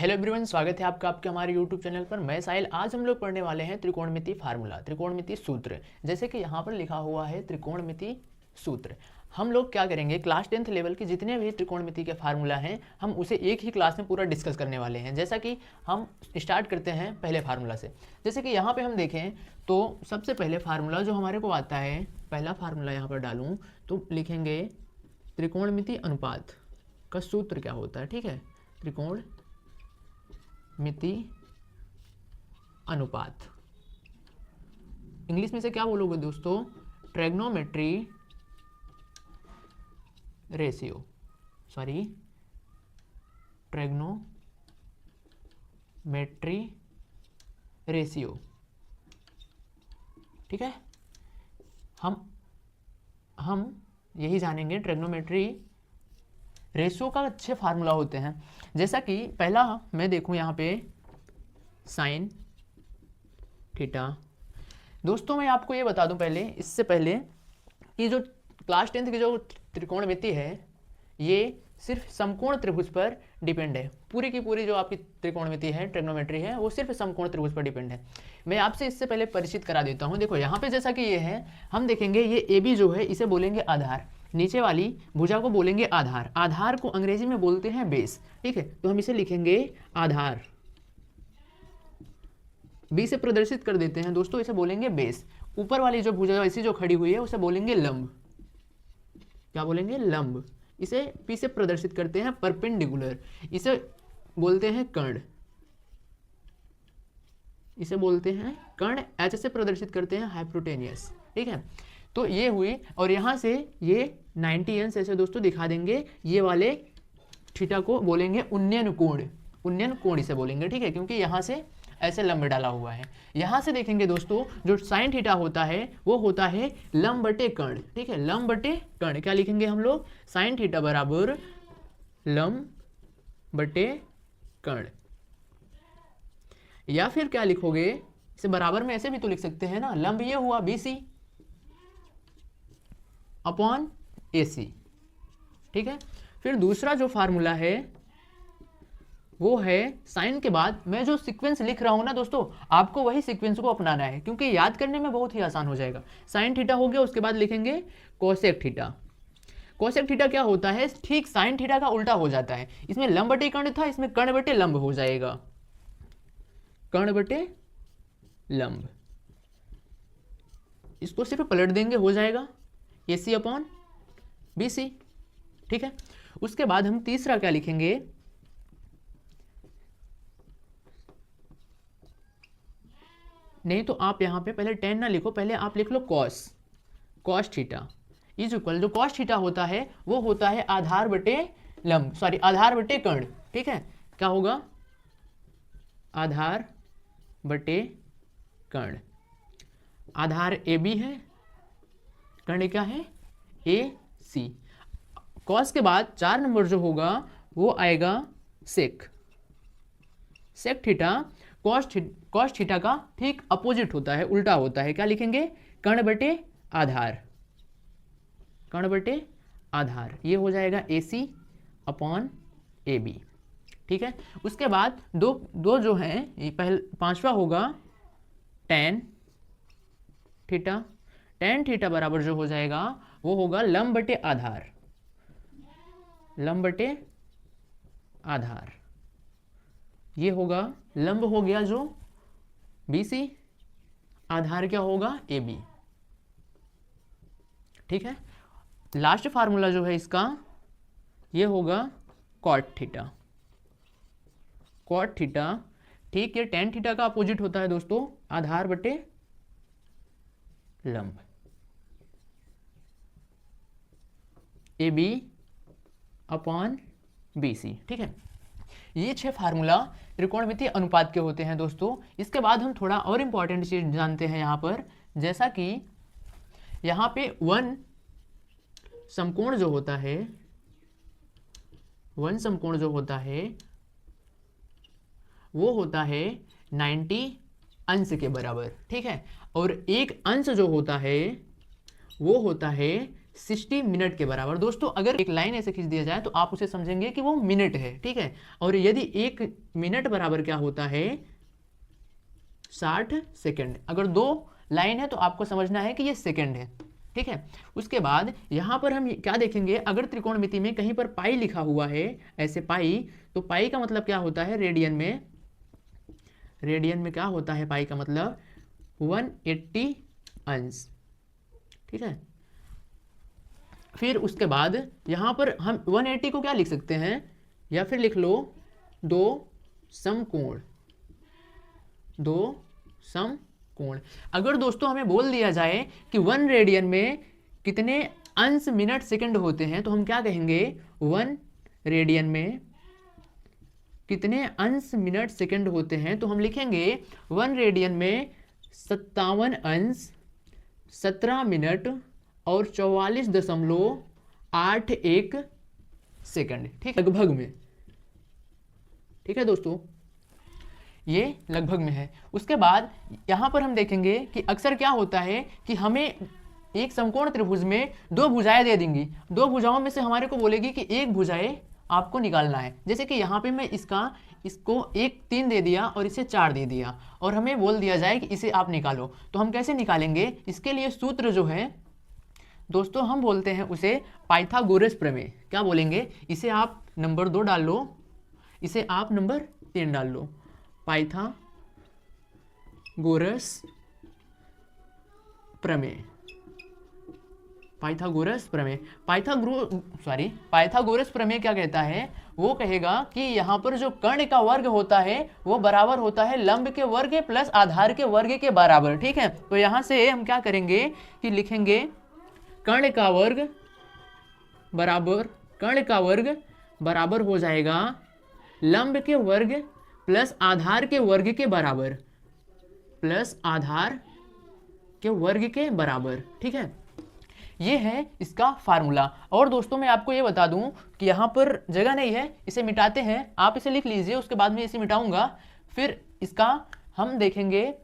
Hello everyone, स्वागत है आपका आपके हमारे यूट्यूब चैनल पर। मैं साहिल। आज हम लोग पढ़ने वाले हैं त्रिकोणमिति फार्मूला, त्रिकोणमिति सूत्र। जैसे कि यहाँ पर लिखा हुआ है त्रिकोणमिति सूत्र। हम लोग क्या करेंगे, क्लास 10th लेवल के जितने भी त्रिकोणमिति के फार्मूला हैं हम उसे एक ही क्लास में पूरा डिस्कस करने वाले हैं। जैसा कि हम स्टार्ट करते हैं पहले फार्मूला से। जैसे कि यहाँ पर हम देखें तो सबसे पहले फार्मूला जो हमारे को आता है, पहला फार्मूला यहाँ पर डालूँ तो लिखेंगे त्रिकोणमिति अनुपात का सूत्र क्या होता है। ठीक है, त्रिकोण मिति अनुपात, इंग्लिश में से क्या बोलोगे दोस्तों, trigonometry ratio, sorry trigonometry ratio. ठीक है, हम यही जानेंगे ट्रिग्नोमेट्री रेशियो का अच्छे फार्मूला होते हैं। जैसा कि पहला मैं देखूं यहाँ पे साइन थीटा। दोस्तों मैं आपको ये बता दूं पहले, इससे पहले कि जो क्लास 10th की जो त्रिकोणमिति है ये सिर्फ समकोण त्रिभुज पर डिपेंड है। पूरी की पूरी जो आपकी त्रिकोणमिति है, ट्रिग्नोमेट्री है, वो सिर्फ समकोण त्रिभुज पर डिपेंड है। मैं आपसे इससे पहले परिचित करा देता हूँ। देखो यहाँ पे जैसा कि ये है, हम देखेंगे ये ए बी जो है इसे बोलेंगे आधार, नीचे वाली भुजा को बोलेंगे आधार। आधार को अंग्रेजी में बोलते हैं बेस। ठीक है, तो हम इसे लिखेंगे आधार, बी से प्रदर्शित कर देते हैं दोस्तों, इसे बोलेंगे बेस। ऊपर वाली जो भुजा ऐसी जो खड़ी हुई है उसे बोलेंगे लंब। क्या बोलेंगे, लंब। इसे पी से प्रदर्शित करते हैं परपेंडिकुलर, इसे बोलते हैं कर्ण, इसे बोलते हैं कर्ण। एच से प्रदर्शित करते हैं हाइपोटेनियस। ठीक है, तो ये हुई, और यहाँ से ये 90 अंश ऐसे दोस्तों दिखा देंगे। ये वाले थीटा को बोलेंगे उन्नयन कोण, उन्नयन कोण इसे बोलेंगे। ठीक है, क्योंकि यहाँ से ऐसे लंब डाला हुआ है। यहाँ से देखेंगे दोस्तों जो साइन थीटा होता है वो होता है लंब बटे कर्ण। ठीक है, लंब बटे कर्ण। क्या लिखेंगे हम लोग, साइन थीटा बराबर लंब बटे कर्ण। या फिर क्या लिखोगे, इसे बराबर में ऐसे भी तो लिख सकते हैं ना, लंब ये हुआ BC अपॉन AC। ठीक है, फिर दूसरा जो फार्मूला है वो है साइन के बाद मैं जो सीक्वेंस लिख रहा हूं ना दोस्तों, आपको वही सीक्वेंस को अपनाना है क्योंकि याद करने में बहुत ही आसान हो जाएगा। साइन थीटा हो गया, उसके बाद लिखेंगे कोसेक थीटा। कोसेक थीटा क्या होता है, ठीक साइन थीटा का उल्टा हो जाता है। इसमें लंब बटे कर्ण था, इसमें कर्ण बटे लंब हो जाएगा, कर्ण बटे लंब। इसको सिर्फ पलट देंगे, हो जाएगा AC अपॉन BC। ठीक है, उसके बाद हम तीसरा क्या लिखेंगे, नहीं तो आप यहां पे पहले 10 ना लिखो, पहले आप लिख लो cos, cos theta is equal, जो कॉस थीटा होता है वो होता है आधार बटे लंब, सॉरी आधार बटे कर्ण। ठीक है, क्या होगा, आधार बटे कर्ण। आधार AB है, कर्ण क्या है AC। कॉस के बाद 4 नंबर जो होगा वो आएगा सेक, सेक थीटा। कॉस थीटा का ठीक अपोजिट होता है, उल्टा होता है। क्या लिखेंगे, कर्ण बटे आधार, कर्ण बटे आधार। ये हो जाएगा AC अपॉन AB। ठीक है, उसके बाद दो जो हैं, ये पांचवा होगा tan थीटा। tan थीटा बराबर जो हो जाएगा वो होगा लंब बटे आधार, लंब बटे आधार। ये होगा लंब हो गया जो BC, आधार क्या होगा AB। ठीक है, लास्ट फार्मूला जो है इसका ये होगा कॉट थीटा, कॉट थीटा। ठीक, ये tan थीटा का अपोजिट होता है दोस्तों, आधार बटे लंब, AB अपॉन BC। ठीक है, ये 6 फार्मूला त्रिकोणमितीय अनुपात के होते हैं दोस्तों। इसके बाद हम थोड़ा और इंपॉर्टेंट चीज जानते हैं यहाँ पर, जैसा कि यहाँ पे वन समकोण जो होता है, वन समकोण जो होता है वो होता है 90 अंश के बराबर। ठीक है, और एक अंश जो होता है वो होता है 60 मिनट के बराबर। दोस्तों अगर एक लाइन ऐसे खींच दिया जाए तो आप उसे समझेंगे कि वो मिनट है, ठीक है। और यदि 1 मिनट बराबर क्या होता है, 60 सेकंड। अगर 2 लाइन है तो आपको समझना है कि ये सेकंड है, ठीक है। उसके बाद यहाँ पर हम क्या देखेंगे, अगर त्रिकोणमिति में कहीं पर पाई लिखा हुआ है ऐसे पाई, तो पाई का मतलब क्या होता है रेडियन में, रेडियन में क्या होता है पाई का मतलब 180 अंश, ठीक है। फिर उसके बाद यहाँ पर हम 180 को क्या लिख सकते हैं, या फिर लिख लो 2 समकोण, 2 समकोण। अगर दोस्तों हमें बोल दिया जाए कि 1 रेडियन में कितने अंश मिनट सेकंड होते हैं, तो हम क्या कहेंगे, 1 रेडियन में कितने अंश मिनट सेकंड होते हैं, तो हम लिखेंगे 1 रेडियन में 57 अंश 17 मिनट और 44.81 सेकंड, ठीक है, लगभग में, ठीक है दोस्तों, ये लगभग में है। उसके बाद यहाँ पर हम देखेंगे कि अक्सर क्या होता है कि हमें एक समकोण त्रिभुज में 2 भुजाएं दे देंगी, 2 भुजाओं में से हमारे को बोलेगी कि एक भुजाएं आपको निकालना है। जैसे कि यहाँ पे मैं इसको 1 3 दे दिया और इसे 4 दे दिया, और हमें बोल दिया जाए कि इसे आप निकालो, तो हम कैसे निकालेंगे, इसके लिए सूत्र जो है दोस्तों हम बोलते हैं उसे पाइथागोरस प्रमेय। क्या बोलेंगे, इसे आप नंबर 2 डाल लो, इसे आप नंबर 3 डाल लो, पाइथागोरस प्रमेय, पाइथागोरस प्रमेय। पाइथागोरस प्रमेय क्या कहता है, वो कहेगा कि यहाँ पर जो कर्ण का वर्ग होता है वो बराबर होता है लंब के वर्ग प्लस आधार के वर्ग के बराबर, ठीक है। तो यहाँ से हम क्या करेंगे कि लिखेंगे कर्ण का वर्ग बराबर हो जाएगा लंब के वर्ग प्लस आधार के वर्ग के बराबर, प्लस आधार के वर्ग के बराबर, ठीक है। ये है इसका फार्मूला। और दोस्तों मैं आपको ये बता दूं कि यहाँ पर जगह नहीं है, इसे मिटाते हैं, आप इसे लिख लीजिए, उसके बाद में इसे मिटाऊंगा, फिर इसका हम देखेंगे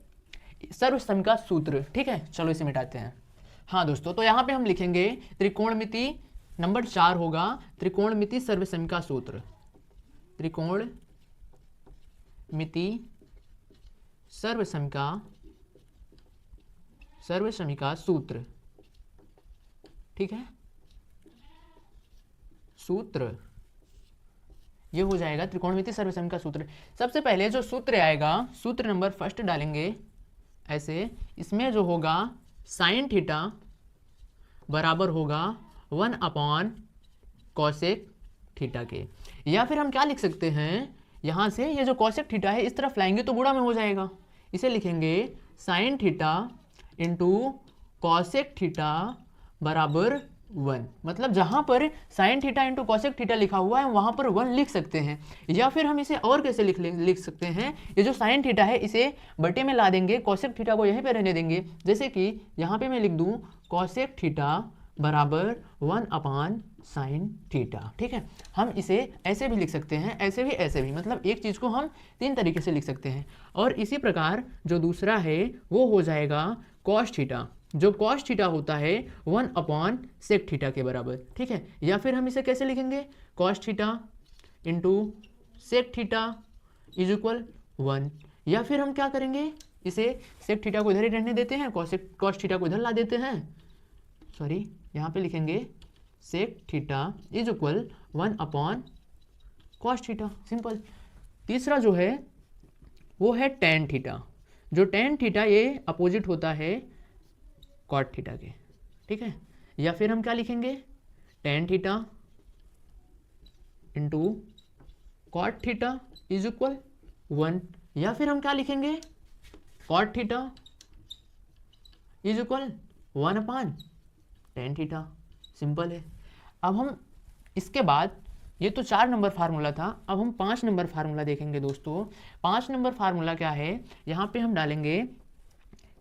सर्वसम का सूत्र, ठीक है। चलो इसे मिटाते हैं। हाँ दोस्तों, तो यहाँ पे हम लिखेंगे त्रिकोणमिति नंबर 4 होगा त्रिकोणमिति सर्वसम का सूत्र, त्रिकोणमिति सर्वसम का सूत्र, ठीक है। सूत्र ये हो जाएगा त्रिकोणमिति सर्वसम का सूत्र। सबसे पहले जो सूत्र आएगा, सूत्र नंबर 1 डालेंगे ऐसे, इसमें जो होगा साइन थीटा बराबर होगा 1 कॉसेक थीटा के। या फिर हम क्या लिख सकते हैं, यहाँ से ये जो कॉसेक थीटा है इस तरफ लाएंगे तो गुणा में हो जाएगा, इसे लिखेंगे sine theta into cosec theta बराबर 1। मतलब जहाँ पर sine theta into cosec theta लिखा हुआ है वहाँ पर 1 लिख सकते हैं। या फिर हम इसे और कैसे लिख सकते हैं, ये जो साइन थीटा है इसे बटे में ला देंगे, कॉसेक थीटा को यहीं पे रहने देंगे। जैसे कि यहाँ पे मैं लिख दूँ कॉसेक थीटा बराबर 1 साइन थीटा, ठीक है। हम इसे ऐसे भी लिख सकते हैं, ऐसे भी, मतलब एक चीज़ को हम 3 तरीके से लिख सकते हैं। और इसी प्रकार जो दूसरा है वो हो जाएगा कॉस थीटा, जो कॉस थीटा होता है 1 सेक थीटा के बराबर, ठीक है। या फिर हम इसे कैसे लिखेंगे, cos theta into sec theta is equal 1। या फिर हम क्या करेंगे, इसे सेक थीटा को इधर ही रहने देते हैं, कॉस थीटा को इधर ला देते हैं, सॉरी यहाँ पे लिखेंगे sec theta is equal 1 cos theta, simple. तीसरा जो है वो है टेन थीटा, जो टेन थीटा ये अपोजिट होता है कॉट थीटा के, ठीक है। या फिर हम क्या लिखेंगे, tan theta into cot theta is equal 1। या फिर हम क्या लिखेंगे, cot theta is equal 1 tan theta, simple है। अब हम इसके बाद, ये तो 4 नंबर फार्मूला था, अब हम 5 नंबर फार्मूला देखेंगे दोस्तों। 5 नंबर फार्मूला क्या है, यहाँ पे हम डालेंगे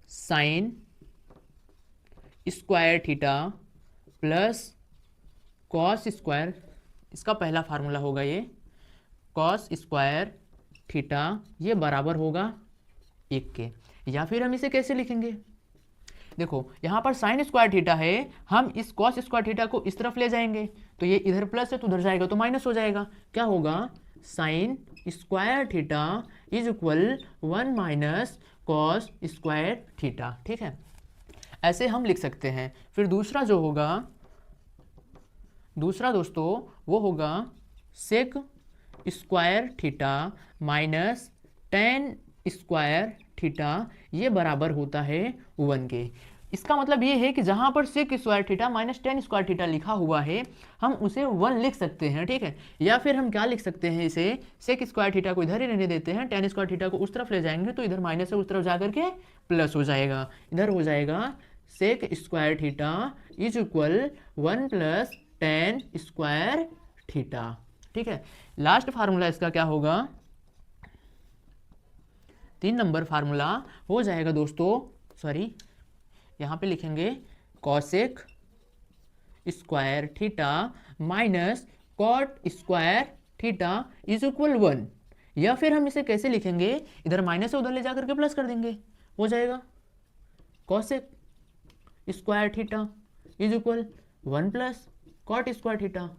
sine square theta plus cos square, इसका पहला फार्मूला होगा ये, कॉस स्क्वायर थीटा ये बराबर होगा 1 के। या फिर हम इसे कैसे लिखेंगे, देखो यहाँ पर साइन स्क्वायर थीटा है, हम इस कॉस स्क्वायर थीटा को इस तरफ ले जाएंगे तो ये इधर प्लस है तो उधर जाएगा तो माइनस हो जाएगा। क्या होगा, sine square theta is equal 1 minus cos square theta. ठीक है, ऐसे हम लिख सकते हैं। फिर दूसरा जो होगा, दूसरा दोस्तों वो होगा sec square theta minus tan square theta, ये बराबर होता है 1 के। इसका मतलब ये है कि जहां पर sec square theta minus tan square theta लिखा हुआ है हम उसे 1 लिख सकते हैं। ठीक है, या फिर हम क्या लिख सकते हैं, इसे सेक स्क्वायर थीटा को इधर ही रहने देते हैं, टेन स्क्वायर थीटा को उस तरफ ले जाएंगे तो इधर माइनस है उस तरफ जाकर के प्लस हो जाएगा। इधर हो जाएगा sec square theta is equal 1 plus tan square theta. ठीक है, लास्ट फार्मूला इसका क्या होगा, 3 नंबर फार्मूला हो जाएगा दोस्तों, सॉरी यहाँ पे लिखेंगे cosec square theta minus cot square theta is equal 1, या फिर हम इसे कैसे लिखेंगे, इधर माइनस से उधर ले जाकर के प्लस कर देंगे, हो जाएगा cosec square theta is equal 1 plus cot square theta.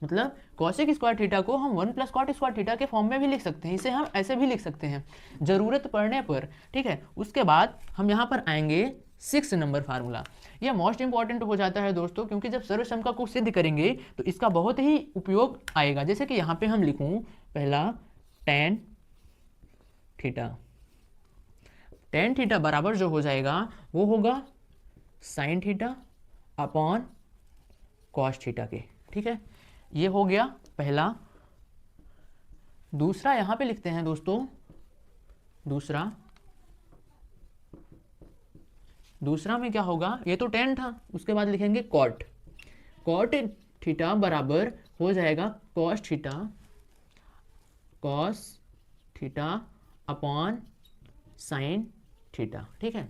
मतलब कॉसेक स्क्वायर थीटा को हम 1 प्लस कॉट स्क्वायर थीटा के फॉर्म में भी लिख सकते हैं, इसे हम ऐसे भी लिख सकते हैं ज़रूरत पड़ने पर। ठीक है, उसके बाद हम यहाँ पर आएंगे 6 नंबर फार्मूला। यह मोस्ट इंपॉर्टेंट हो जाता है दोस्तों, क्योंकि जब सर्वसम को सिद्ध करेंगे तो इसका बहुत ही उपयोग आएगा। जैसे कि यहाँ पे हम लिखूँ पहला टेन थीटा, टेन थीटा बराबर जो हो जाएगा वो होगा sine theta upon cos theta के। ठीक है, ये हो गया पहला। दूसरा यहां पे लिखते हैं दोस्तों, दूसरा में क्या होगा, ये तो टेन था, उसके बाद लिखेंगे कॉट, कॉट थीटा बराबर हो जाएगा cos theta upon sine theta. ठीक है,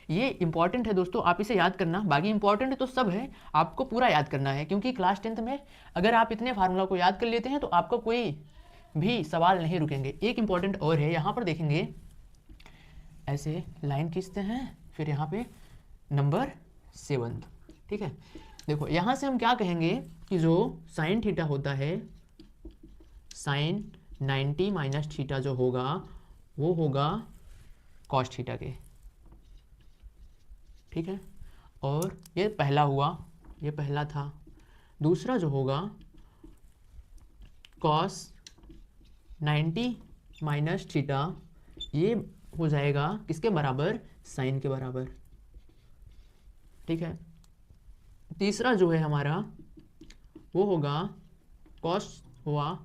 ये इंपॉर्टेंट है दोस्तों, आप इसे याद करना। बाकी इंपॉर्टेंट तो सब है, आपको पूरा याद करना है, क्योंकि क्लास 10th में अगर आप इतने फार्मूला को याद कर लेते हैं तो आपका कोई भी सवाल नहीं रुकेंगे। एक इंपॉर्टेंट और है, यहाँ पर देखेंगे ऐसे लाइन खींचते हैं, फिर यहाँ पे नंबर 7। ठीक है, देखो यहाँ से हम क्या कहेंगे कि जो साइन थीटा होता है, साइन 90 माइनस थीटा जो होगा वो होगा कॉस थीटा के। ठीक है, और ये पहला हुआ, ये पहला था। दूसरा जो होगा कॉस 90 माइनस थीटा, ये हो जाएगा किसके बराबर, साइन के बराबर। ठीक है, तीसरा जो है हमारा वो होगा कॉस हुआ,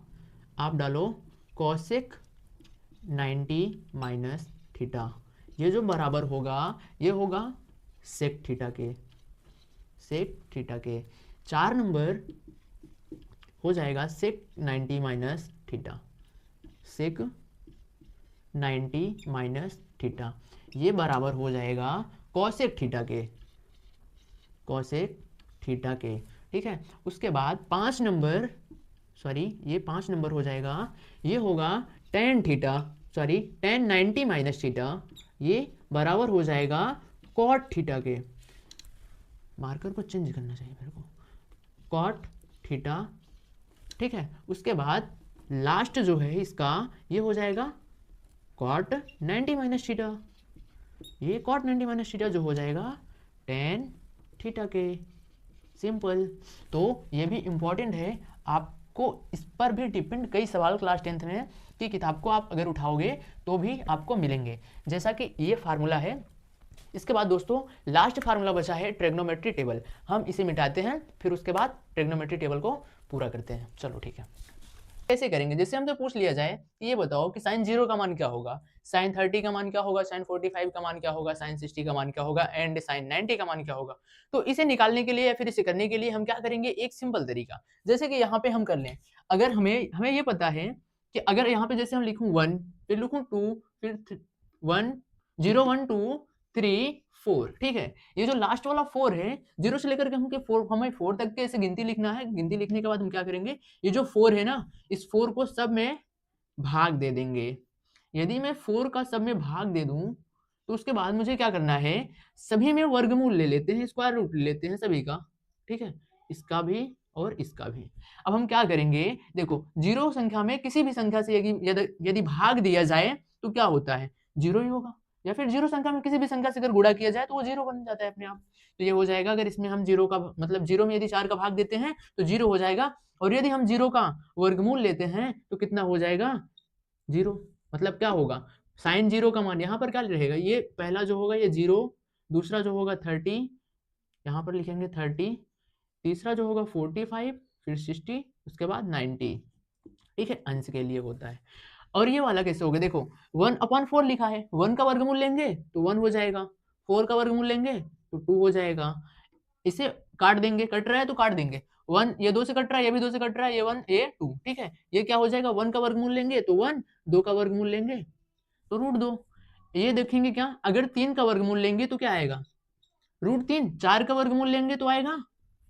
आप डालो कॉसेक 90 माइनस थीटा, ये जो बराबर होगा ये होगा सेक थीटा के, सेक थीटा के। 4 नंबर हो जाएगा सेक 90 माइनस थीटा, सेक 90 माइनस थीटा, ये बराबर हो जाएगा कॉसेक थीटा के, कॉसेक थीटा के। ठीक है, उसके बाद 5 नंबर, सॉरी ये 5 नंबर हो जाएगा, ये होगा tan theta, sorry ten 90 minus theta, ये बराबर हो जाएगा कॉट थीटा के। मार्कर को चेंज करना चाहिए मेरे को, कॉट थीटा। ठीक है, उसके बाद लास्ट जो है इसका ये हो जाएगा कॉट 90 माइनस थीटा, ये कॉट 90 माइनस थीटा जो हो जाएगा टेन थीटा के। सिंपल। तो ये भी इंपॉर्टेंट है, आपको इस पर भी डिपेंड कई सवाल क्लास 10th में कि किताब को आप अगर उठाओगे तो भी आपको मिलेंगे, जैसा कि ये फार्मूला है। इसके बाद दोस्तों लास्ट फार्मूला बचा है ट्रिग्नोमेट्री टेबल, हम इसे मिटाते हैं फिर उसके बाद ट्रिग्नोमेट्री टेबल को पूरा करते हैं। चलो ठीक है, कैसे करेंगे, जैसे हमसे पूछ लिया जाए ये बताओ कि साइन 0 का मान क्या होगा, साइन 30 का मान क्या होगा, साइन 45 का मान क्या होगा, साइन 60 का मान क्या होगा एंड साइन 90 का मान क्या होगा। तो इसे निकालने के लिए या फिर इसे करने के लिए हम क्या करेंगे, एक सिंपल तरीका, जैसे कि यहाँ पे हम कर लें, अगर हमें ये पता है कि अगर यहाँ पे जैसे हम लिखूं 1 फिर लिखूं 2 फिर 1 0 1 2 3 4, ठीक है, ये जो लास्ट वाला 4 है 0 से लेकर के हमें 4 तक के ऐसे गिनती लिखना है। गिनती लिखने के बाद हम क्या करेंगे, ये जो 4 है ना इस 4 को सब में भाग दे देंगे। यदि मैं 4 का सब में भाग दे दूं तो उसके बाद मुझे क्या करना है, सभी में वर्गमूल ले लेते हैं, स्क्वायर रूट ले लेते हैं सभी का, ठीक है, इसका भी और इसका भी। अब हम क्या करेंगे, देखो जीरो संख्या में किसी भी संख्या से यदि भाग दिया जाए तो क्या होता है, जीरो ही होगा, या फिर जीरो संख्या में किसी भी संख्या से अगर गुणा किया जाए तो वो जीरो बन जाता है अपने आप। तो ये हो जाएगा, अगर इसमें हम जीरो का मतलब जीरो में यदि 4 का भाग देते हैं तो जीरो हो जाएगा, और यदि हम जीरो का वर्गमूल लेते हैं तो कितना हो जाएगा, जीरो। मतलब क्या होगा, साइन जीरो का मान यहाँ पर क्या रहेगा, ये पहला जो होगा ये जीरो, दूसरा जो होगा 30, यहाँ पर लिखेंगे 30, तीसरा जो होगा 45, फिर 60, उसके बाद 90, ठीक है, अंश के लिए होता है। और ये वाला कैसे होगा, देखो 1/4 लिखा है, 1 का वर्गमूल लेंगे तो 1 हो जाएगा, 4 का वर्गमूल लेंगे तो 2 हो जाएगा, इसे काट देंगे, कट रहा है तो काट देंगे, 1 ये 2 से कट रहा है, ये भी 2 से कट रहा है, ये 1 ये 2, ठीक है, ये क्या हो जाएगा, 1 का वर्गमूल लेंगे तो 1, 2 का वर्गमूल लेंगे तो √2, ये देखेंगे क्या, अगर 3 का वर्गमूल लेंगे तो क्या आएगा, √3, 4 का वर्गमूल लेंगे तो आएगा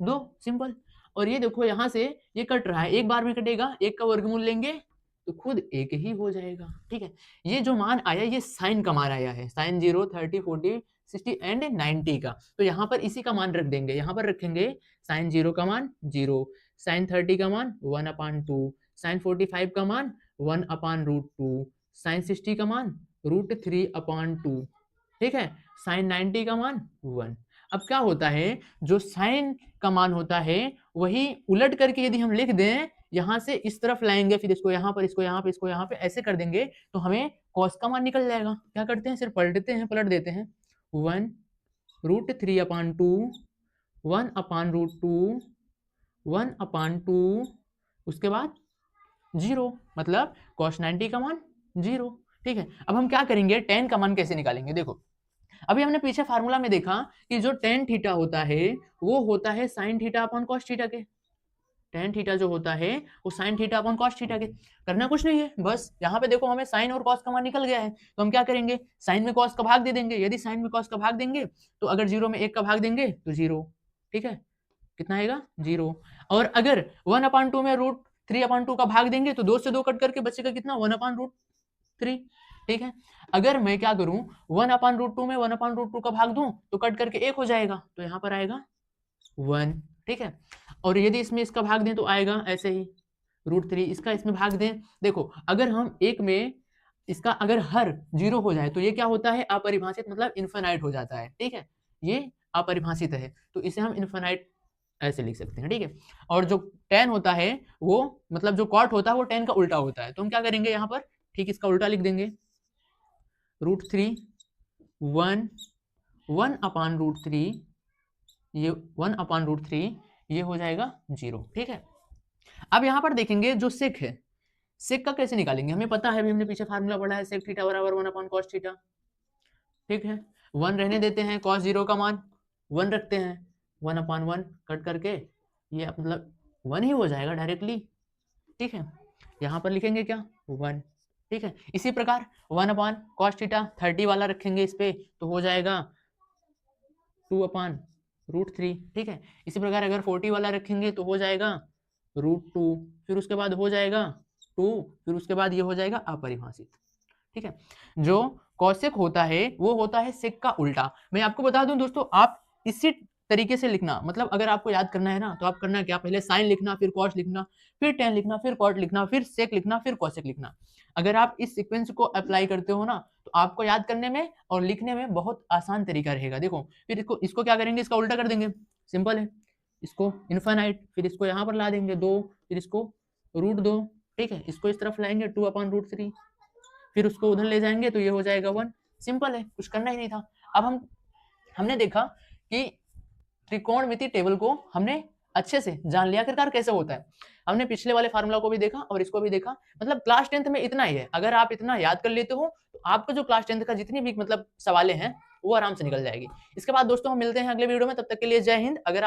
2, सिंपल। और ये देखो यहाँ से ये कट रहा है, एक बार में कटेगा, एक का वर्गमूल लेंगे तो खुद एक ही हो जाएगा, ठीक है। ये जो मान आया ये साइन का मान आया है, साइन 0, 30, 40, 60 एंड 90 का, तो यहाँ पर इसी का मान रख देंगे, यहाँ पर रखेंगे साइन 0 का मान 0, साइन 30 का मान 1/2, साइन 45 का मान 1/√2, साइन 60 का मान √3/2, ठीक है, साइन 90 का मान 1। अब क्या होता है, जो साइन का मान होता है वही उलट करके यदि हम लिख दें, यहां से इस तरफ लाएंगे, फिर इसको यहाँ पर, इसको यहाँ पे, इसको यहाँ पे, ऐसे कर देंगे तो हमें कॉस का मान निकल जाएगा। क्या करते हैं, सिर्फ पलटते हैं, पलट देते हैं, 1√3/2, 1/√2, 1/2, उसके बाद 0, मतलब cos 90 का मान 0, ठीक है। अब हम क्या करेंगे, tan का मान कैसे निकालेंगे, देखो अभी हमने पीछे फार्मूला में देखा कि जो tan थीटा होता है वो होता है sin theta upon cos theta के, tan थीटा जो होता है वो sin theta upon cos theta के। करना कुछ नहीं है, बस यहाँ पे देखो हमें sin और cos का मान निकल गया है, तो हम क्या करेंगे, sin में cos का भाग दे देंगे, यदि sin में cos का भाग देंगे तो अगर 0 में 1 का भाग देंगे तो 0, ठीक है, कितना आएगा 0। और अगर 1/2 में √3/2 का भाग देंगे तो 2 से 2 कट करके बचेगा कितना, 1/√3, ठीक है। अगर मैं क्या करूं, 1/√2 में 1/√2 का भाग दूं तो कट करके 1 हो जाएगा, तो यहाँ पर आएगा 1, ठीक है। और यदि इसमें इसका भाग दें तो आएगा ऐसे ही √3, इसका इसमें भाग दें, देखो अगर हम एक में इसका अगर हर 0 हो जाए तो ये क्या होता है, अपरिभाषित, मतलब इन्फिनाइट हो जाता है, ठीक है, ये अपरिभाषित है, तो इसे हम इन्फिनाइट ऐसे लिख सकते हैं, ठीक है। और जो tan होता है वो मतलब जो cot होता है वो tan का उल्टा होता है, तो हम क्या करेंगे यहाँ पर ठीक इसका उल्टा लिख देंगे, √3, 1/√3, ये 1/√3, ये हो जाएगा 0, ठीक है। अब यहाँ पर देखेंगे जो sec है, sec का कैसे निकालेंगे, हमें पता है, अभी हमने पीछे फार्मूला पढ़ा है, sec थीटा बराबर 1/cos थीटा, ठीक है। 1 रहने देते हैं, cos 0 का मान 1 रखते हैं, 1/1 कट करके ये मतलब 1 ही हो जाएगा डायरेक्टली, ठीक है। यहाँ पर लिखेंगे क्या 1, ठीक है। इसी प्रकार 1/cos थीटा 30 वाला रखेंगे इस पे तो हो जाएगा 2/√3, ठीक है। इसी प्रकार अगर 40 वाला रखेंगे तो हो जाएगा √2, फिर उसके बाद हो जाएगा 2, फिर उसके बाद ये हो जाएगा अपरिभाषित, ठीक है। जो कौशिक होता है वो होता है सेक का उल्टा। मैं आपको बता दूं दोस्तों, आप इसी तरीके से लिखना, मतलब अगर आपको याद करना है ना तो आप करना क्या, पहले साइन लिखना, फिर कॉस लिखना, फिर टेन लिखना, फिर कॉट लिखना, फिर सेक लिखना, फिर कौशिक लिखना। अगर आप इस सीक्वेंस को अप्लाई करते हो ना तो आपको याद करने में और लिखने में बहुत आसान तरीका रहेगा। देखो फिर इसको क्या करेंगे, इसका उल्टा कर देंगे, सिंपल है, इसको इनफाइनाइट, फिर इसको यहाँ पर ला देंगे 2, फिर इसको √2, ठीक है, इसको इस तरफ लाएंगे 2/√3, फिर उसको उधर ले जाएंगे तो ये हो जाएगा 1, सिंपल है, कुछ करना ही नहीं था। अब हमने देखा कि त्रिकोणमिति टेबल को हमने अच्छे से जान लिया आखिरकार कैसे होता है। हमने पिछले वाले फार्मूला को भी देखा और इसको भी देखा, मतलब क्लास 10th में इतना ही है, अगर आप इतना याद कर लेते हो तो आपको जो क्लास 10th का जितनी भी मतलब सवालें हैं वो आराम से निकल जाएगी। इसके बाद दोस्तों हम मिलते हैं अगले वीडियो में, तब तक के लिए जय हिंद। अगर